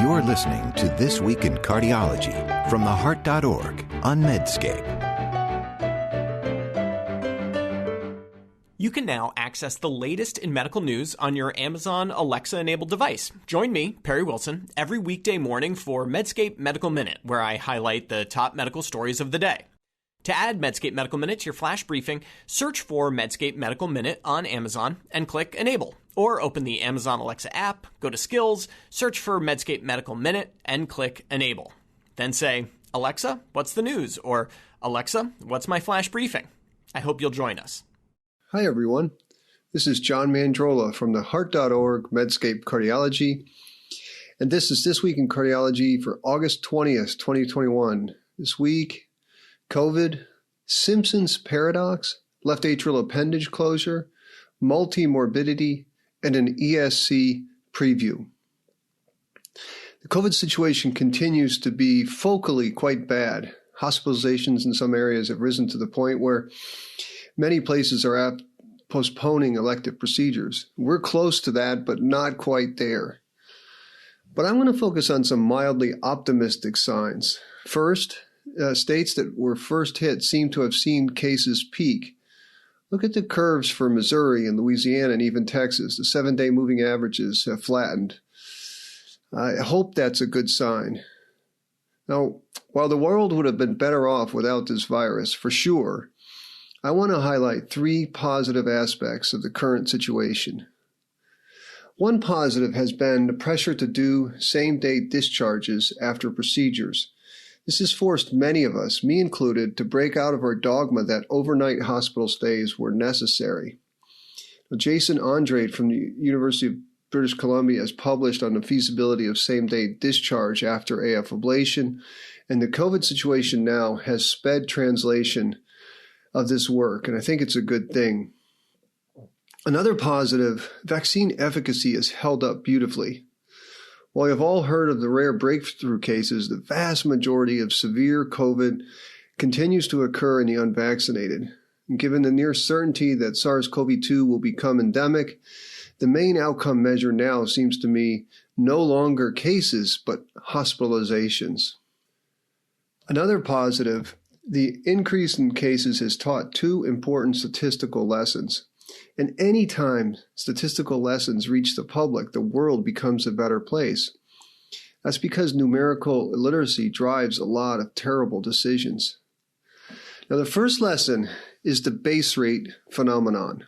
You're listening to This Week in Cardiology from theheart.org on Medscape. You can now access the latest in medical news on your Amazon Alexa-enabled device. Join me, Perry Wilson, every weekday morning for Medscape Medical Minute, where I highlight the top medical stories of the day. To add Medscape Medical Minute to your flash briefing, search for Medscape Medical Minute on Amazon and click Enable. Or open the Amazon Alexa app, go to Skills, search for Medscape Medical Minute, and click Enable. Then say, Alexa, what's the news? Or, Alexa, what's my flash briefing? I hope you'll join us. Hi, everyone. This is John Mandrola from theheart.org Medscape Cardiology. And this is This Week in Cardiology for August 20th, 2021. This week, COVID, Simpson's paradox, left atrial appendage closure, multi-morbidity, and an ESC preview. The COVID situation continues to be focally quite bad. Hospitalizations in some areas have risen to the point where many places are postponing elective procedures. We're close to that, but not quite there. But I'm going to focus on some mildly optimistic signs. First, states that were first hit seem to have seen cases peak. Look at the curves for Missouri and Louisiana and even Texas. The 7-day moving averages have flattened. I hope that's a good sign. Now, while the world would have been better off without this virus, for sure, I want to highlight 3 positive aspects of the current situation. One positive has been the pressure to do same-day discharges after procedures. This has forced many of us, me included, to break out of our dogma that overnight hospital stays were necessary. Jason Andrade from the University of British Columbia has published on the feasibility of same-day discharge after AF ablation, and the COVID situation now has sped translation of this work, and I think it's a good thing. Another positive, vaccine efficacy has held up beautifully. While you've all heard of the rare breakthrough cases, the vast majority of severe COVID continues to occur in the unvaccinated. And given the near certainty that SARS-CoV-2 will become endemic, the main outcome measure now seems to me no longer cases, but hospitalizations. Another positive, the increase in cases has taught 2 important statistical lessons. And any time statistical lessons reach the public, the world becomes a better place. That's because numerical illiteracy drives a lot of terrible decisions. Now, the first lesson is the base rate phenomenon.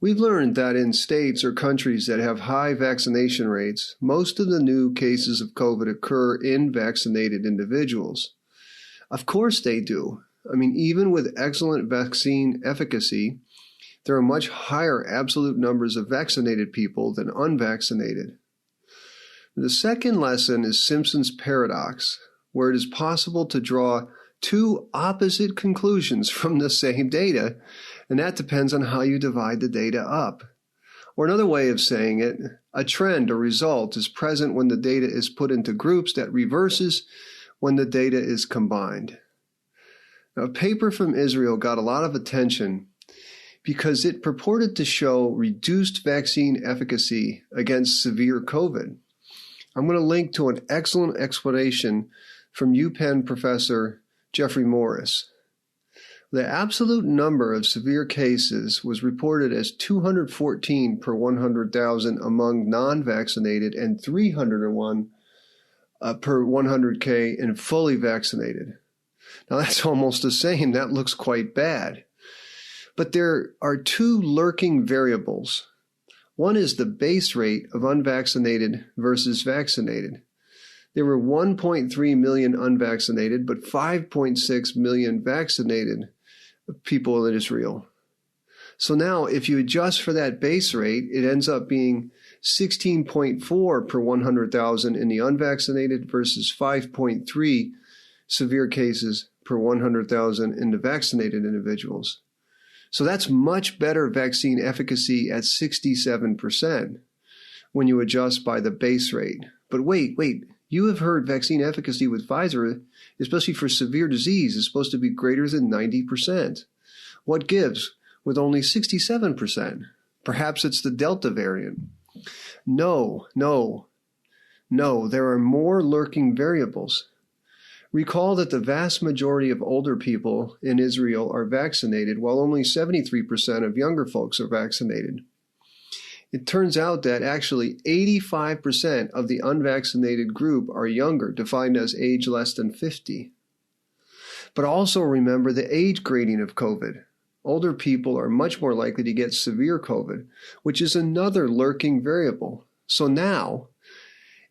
We've learned that in states or countries that have high vaccination rates, most of the new cases of COVID occur in vaccinated individuals. Of course they do. I mean, even with excellent vaccine efficacy, there are much higher absolute numbers of vaccinated people than unvaccinated. The second lesson is Simpson's paradox, where it is possible to draw 2 opposite conclusions from the same data, and that depends on how you divide the data up. Or another way of saying it, a trend or result is present when the data is put into groups that reverses when the data is combined. Now, a paper from Israel got a lot of attention because it purported to show reduced vaccine efficacy against severe COVID. I'm going to link to an excellent explanation from UPenn professor Jeffrey Morris. The absolute number of severe cases was reported as 214 per 100,000 among non-vaccinated and 301 per 100K in fully vaccinated. Now that's almost the same. That looks quite bad. But there are 2 lurking variables. One is the base rate of unvaccinated versus vaccinated. There were 1.3 million unvaccinated, but 5.6 million vaccinated people in Israel. So now, if you adjust for that base rate, it ends up being 16.4 per 100,000 in the unvaccinated versus 5.3 severe cases per 100,000 in the vaccinated individuals. So that's much better vaccine efficacy at 67% when you adjust by the base rate. But wait, you have heard vaccine efficacy with Pfizer, especially for severe disease, is supposed to be greater than 90%. What gives with only 67%? Perhaps it's the Delta variant. No. No, there are more lurking variables. Recall that the vast majority of older people in Israel are vaccinated, while only 73% of younger folks are vaccinated. It turns out that actually 85% of the unvaccinated group are younger, defined as age less than 50. But also remember the age grading of COVID. Older people are much more likely to get severe COVID, which is another lurking variable. So now,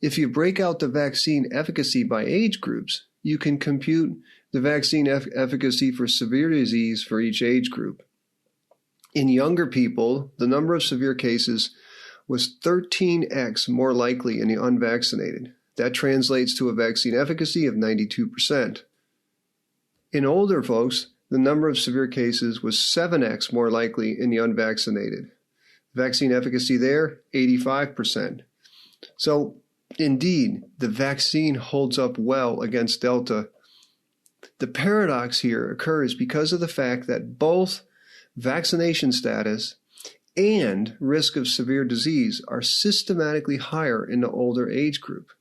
if you break out the vaccine efficacy by age groups, you can compute the vaccine efficacy for severe disease for each age group. In younger people, the number of severe cases was 13x more likely in the unvaccinated. That translates to a vaccine efficacy of 92%. In older folks, the number of severe cases was 7x more likely in the unvaccinated. Vaccine efficacy there, 85%. So, indeed, the vaccine holds up well against Delta. The paradox here occurs because of the fact that both vaccination status and risk of severe disease are systematically higher in the older age group.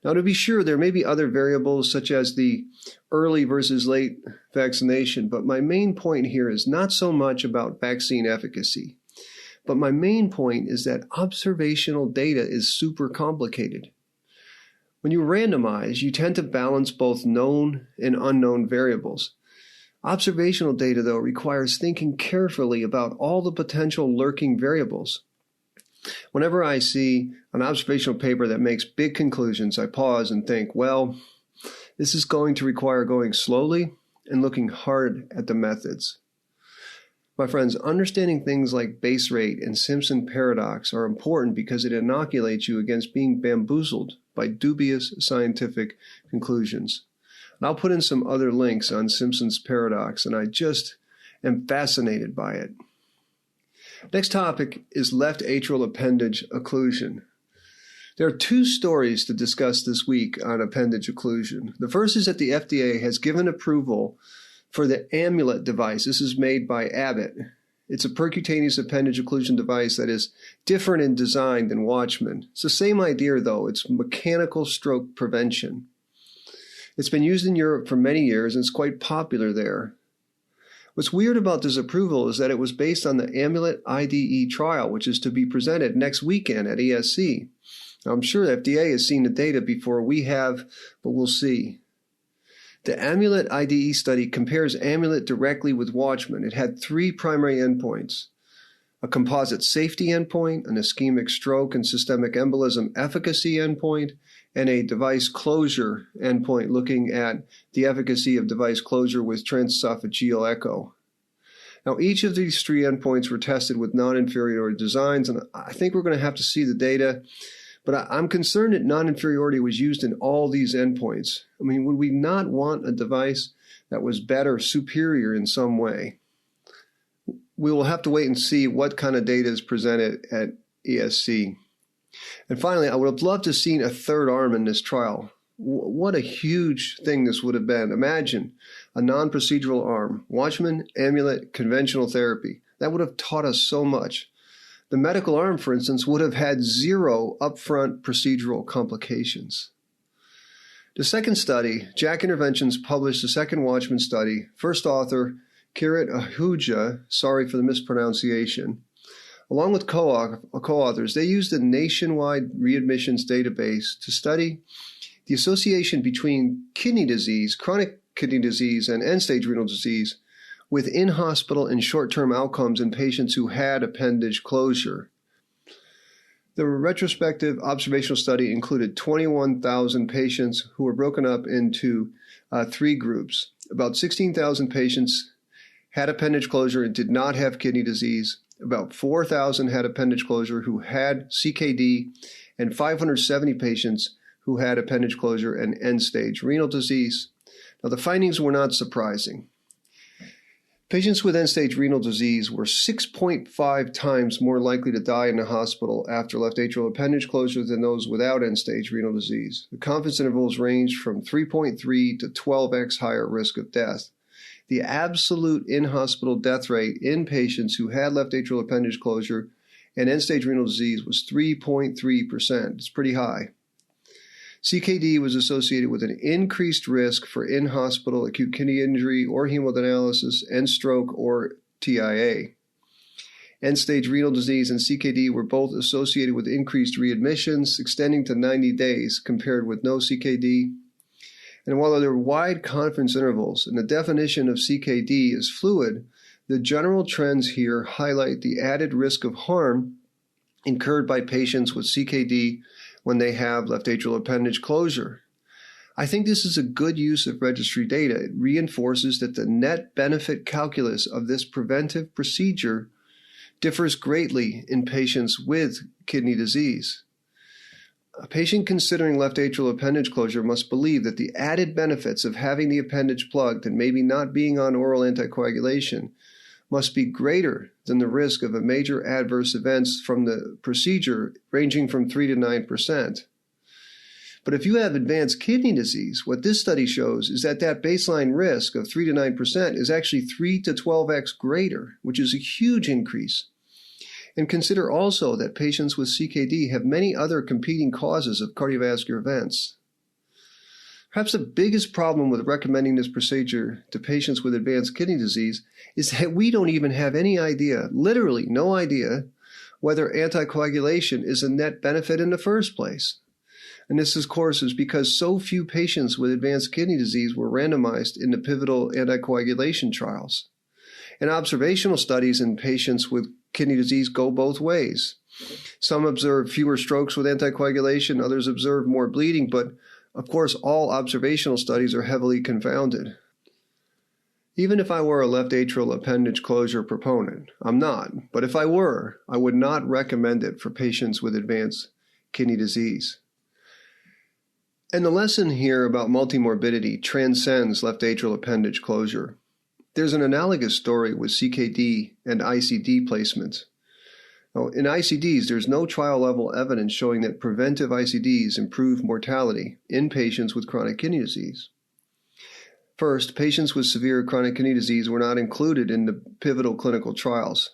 Now, to be sure, there may be other variables such as the early versus late vaccination, but my main point here is not so much about vaccine efficacy. But my main point is that observational data is super complicated. When you randomize, you tend to balance both known and unknown variables. Observational data, though, requires thinking carefully about all the potential lurking variables. Whenever I see an observational paper that makes big conclusions, I pause and think, well, this is going to require going slowly and looking hard at the methods. My friends, understanding things like base rate and Simpson paradox are important because it inoculates you against being bamboozled by dubious scientific conclusions. And I'll put in some other links on Simpson's paradox, and I just am fascinated by it. Next topic is left atrial appendage occlusion. There are two stories to discuss this week on appendage occlusion. The first is that the FDA has given approval for the Amulet device. This is made by Abbott. It's a percutaneous appendage occlusion device that is different in design than Watchman. It's the same idea, though. It's mechanical stroke prevention. It's been used in Europe for many years, and it's quite popular there. What's weird about this approval is that it was based on the Amulet IDE trial, which is to be presented next weekend at ESC. Now, I'm sure the FDA has seen the data before we have, but we'll see. The Amulet IDE study compares Amulet directly with Watchman. It had 3 primary endpoints: a composite safety endpoint, an ischemic stroke and systemic embolism efficacy endpoint, and a device closure endpoint looking at the efficacy of device closure with transesophageal echo. Now, each of these 3 endpoints were tested with non-inferiority designs, and I think we're going to have to see the data, but I'm concerned that non-inferiority was used in all these endpoints. I mean, would we not want a device that was better, superior in some way? We will have to wait and see what kind of data is presented at ESC. And finally, I would have loved to have seen a third arm in this trial. What a huge thing this would have been. Imagine a non-procedural arm, Watchman, Amulet, conventional therapy. That would have taught us so much. The medical arm, for instance, would have had 0 upfront procedural complications. The second study, Jack Interventions published the second Watchman study. First author, Kirit Ahuja, sorry for the mispronunciation. Along with co-authors, they used a nationwide readmissions database to study the association between kidney disease, chronic kidney disease, and end-stage renal disease with in-hospital and short-term outcomes in patients who had appendage closure. The retrospective observational study included 21,000 patients who were broken up into 3 groups. About 16,000 patients had appendage closure and did not have kidney disease. About 4,000 had appendage closure who had CKD, and 570 patients who had appendage closure and end-stage renal disease. Now, the findings were not surprising. Patients with end-stage renal disease were 6.5 times more likely to die in the hospital after left atrial appendage closure than those without end-stage renal disease. The confidence intervals ranged from 3.3 to 12x higher risk of death. The absolute in-hospital death rate in patients who had left atrial appendage closure and end-stage renal disease was 3.3%. It's pretty high. CKD was associated with an increased risk for in-hospital acute kidney injury or hemodialysis and stroke or TIA. End-stage renal disease and CKD were both associated with increased readmissions, extending to 90 days compared with no CKD. And while there are wide confidence intervals and the definition of CKD is fluid, the general trends here highlight the added risk of harm incurred by patients with CKD when they have left atrial appendage closure. I think this is a good use of registry data. It reinforces that the net benefit calculus of this preventive procedure differs greatly in patients with kidney disease. A patient considering left atrial appendage closure must believe that the added benefits of having the appendage plugged and maybe not being on oral anticoagulation must be greater than the risk of a major adverse events from the procedure ranging from 3 to 9%. But if you have advanced kidney disease, what this study shows is that baseline risk of 3 to 9% is actually 3 to 12x greater, which is a huge increase. And consider also that patients with CKD have many other competing causes of cardiovascular events. Perhaps the biggest problem with recommending this procedure to patients with advanced kidney disease is that we don't even have any idea, literally no idea, whether anticoagulation is a net benefit in the first place. And this, of course, is because so few patients with advanced kidney disease were randomized in the pivotal anticoagulation trials. And observational studies in patients with kidney disease go both ways. Some observe fewer strokes with anticoagulation, others observe more bleeding, but of course, all observational studies are heavily confounded. Even if I were a left atrial appendage closure proponent, I'm not, but if I were, I would not recommend it for patients with advanced kidney disease. And the lesson here about multi-morbidity transcends left atrial appendage closure. There's an analogous story with CKD and ICD placements. Now, in ICDs, there's no trial-level evidence showing that preventive ICDs improve mortality in patients with chronic kidney disease. First, patients with severe chronic kidney disease were not included in the pivotal clinical trials.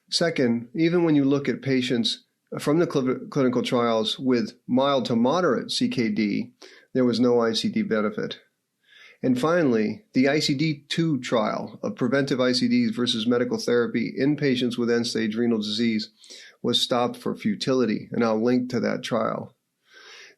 Second, even when you look at patients from the clinical trials with mild to moderate CKD, there was no ICD benefit. And finally, the ICD-2 trial of preventive ICDs versus medical therapy in patients with end-stage renal disease was stopped for futility, and I'll link to that trial.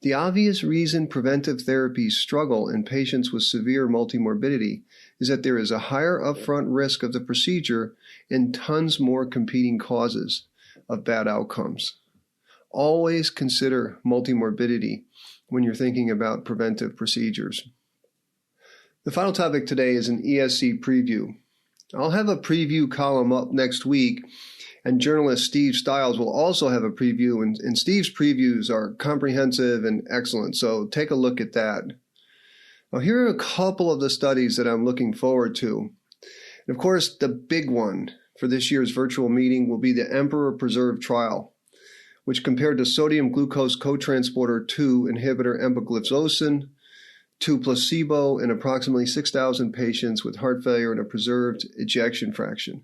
The obvious reason preventive therapies struggle in patients with severe multimorbidity is that there is a higher upfront risk of the procedure and tons more competing causes of bad outcomes. Always consider multimorbidity when you're thinking about preventive procedures. The final topic today is an ESC preview. I'll have a preview column up next week, and journalist Steve Stiles will also have a preview, and Steve's previews are comprehensive and excellent, so take a look at that. Now, here are a couple of the studies that I'm looking forward to. And of course, the big one for this year's virtual meeting will be the Emperor Preserve trial, which compared to sodium glucose cotransporter 2 inhibitor empagliflozin to placebo in approximately 6,000 patients with heart failure and a preserved ejection fraction.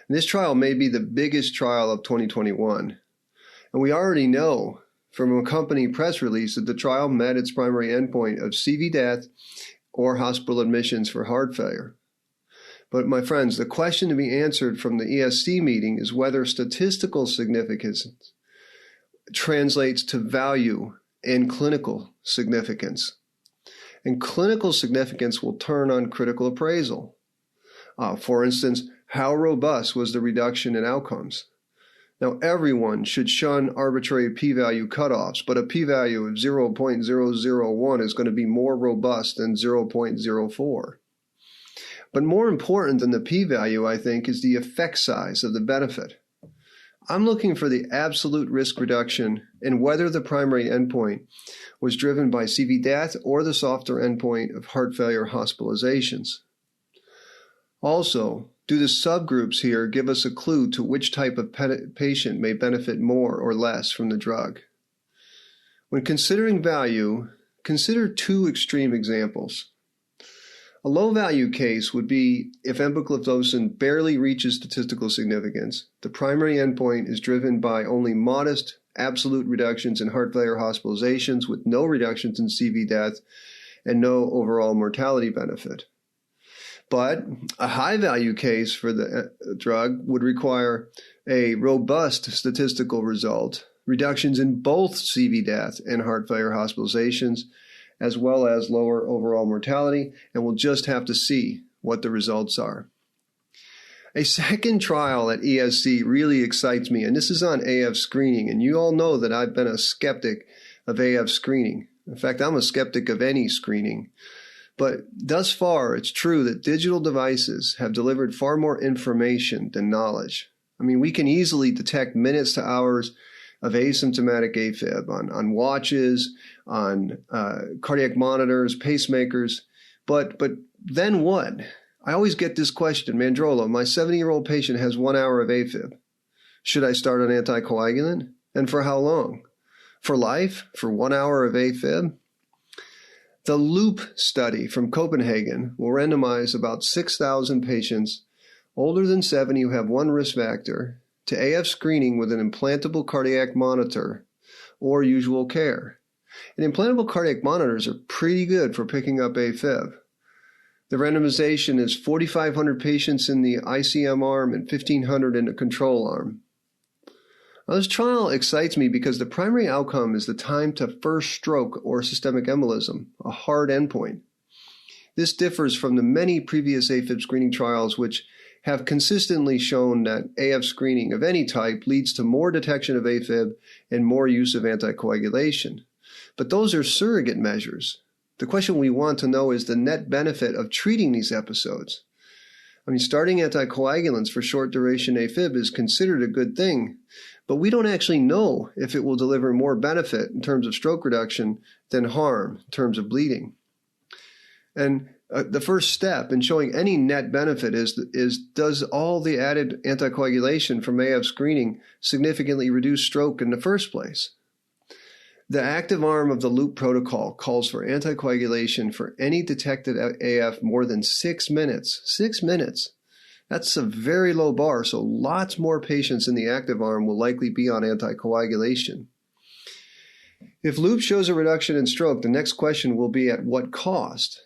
And this trial may be the biggest trial of 2021. And we already know from a company press release that the trial met its primary endpoint of CV death or hospital admissions for heart failure. But my friends, the question to be answered from the ESC meeting is whether statistical significance translates to value and clinical significance. And clinical significance will turn on critical appraisal. For instance, how robust was the reduction in outcomes? Now, everyone should shun arbitrary p-value cutoffs, but a p-value of 0.001 is going to be more robust than 0.04. But more important than the p-value, I think, is the effect size of the benefit. I'm looking for the absolute risk reduction and whether the primary endpoint was driven by CV death or the softer endpoint of heart failure hospitalizations. Also, do the subgroups here give us a clue to which type of patient may benefit more or less from the drug? When considering value, consider two extreme examples. A low-value case would be if empagliflozin barely reaches statistical significance, the primary endpoint is driven by only modest absolute reductions in heart failure hospitalizations with no reductions in CV death and no overall mortality benefit. But a high-value case for the drug would require a robust statistical result, reductions in both CV death and heart failure hospitalizations, as well as lower overall mortality, and we'll just have to see what the results are. A second trial at ESC really excites me, and this is on AF screening, and you all know that I've been a skeptic of AF screening. In fact, I'm a skeptic of any screening. But thus far, it's true that digital devices have delivered far more information than knowledge. I mean, we can easily detect minutes to hours of asymptomatic AFib on watches, on cardiac monitors, pacemakers. But then what? I always get this question, Mandrola, my 70-year-old patient has 1 hour of AFib. Should I start an anticoagulant? And for how long? For life? For 1 hour of AFib? The LOOP study from Copenhagen will randomize about 6,000 patients older than 70 who have one risk factor to AF screening with an implantable cardiac monitor or usual care. And implantable cardiac monitors are pretty good for picking up AFib. The randomization is 4,500 patients in the ICM arm and 1,500 in the control arm. Now, this trial excites me because the primary outcome is the time to first stroke or systemic embolism, a hard endpoint. This differs from the many previous AFib screening trials which have consistently shown that AF screening of any type leads to more detection of AFib and more use of anticoagulation. But those are surrogate measures. The question we want to know is the net benefit of treating these episodes. I mean, starting anticoagulants for short duration AFib is considered a good thing, but we don't actually know if it will deliver more benefit in terms of stroke reduction than harm in terms of bleeding. And the first step in showing any net benefit is does all the added anticoagulation from AF screening significantly reduce stroke in the first place? The active arm of the LOOP protocol calls for anticoagulation for any detected AF more than 6 minutes. 6 minutes. That's a very low bar, so lots more patients in the active arm will likely be on anticoagulation. If LOOP shows a reduction in stroke, the next question will be at what cost?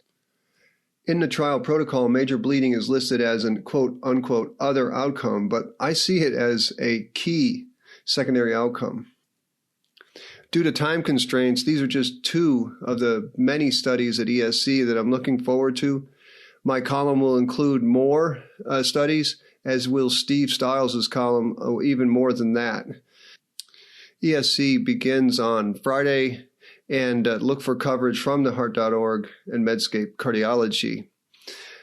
In the trial protocol, major bleeding is listed as an quote-unquote other outcome, but I see it as a key secondary outcome. Due to time constraints, these are just two of the many studies at ESC that I'm looking forward to. My column will include more studies, as will Steve Stiles' column, even more than that. ESC begins on Friday, and look for coverage from the Heart.org and Medscape Cardiology.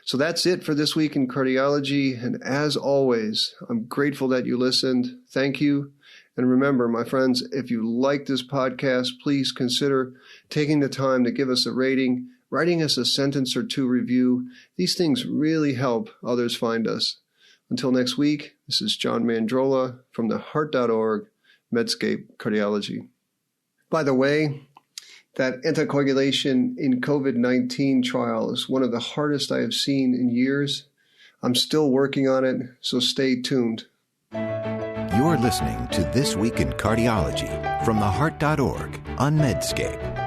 So that's it for This Week in Cardiology, and as always, I'm grateful that you listened. Thank you. And remember, my friends, if you like this podcast, please consider taking the time to give us a rating, writing us a sentence or two review. These things really help others find us. Until next week, this is John Mandrola from the Heart.org Medscape Cardiology. By the way, that anticoagulation in COVID-19 trial is one of the hardest I have seen in years. I'm still working on it, so stay tuned. You're listening to This Week in Cardiology from the Heart.org on Medscape.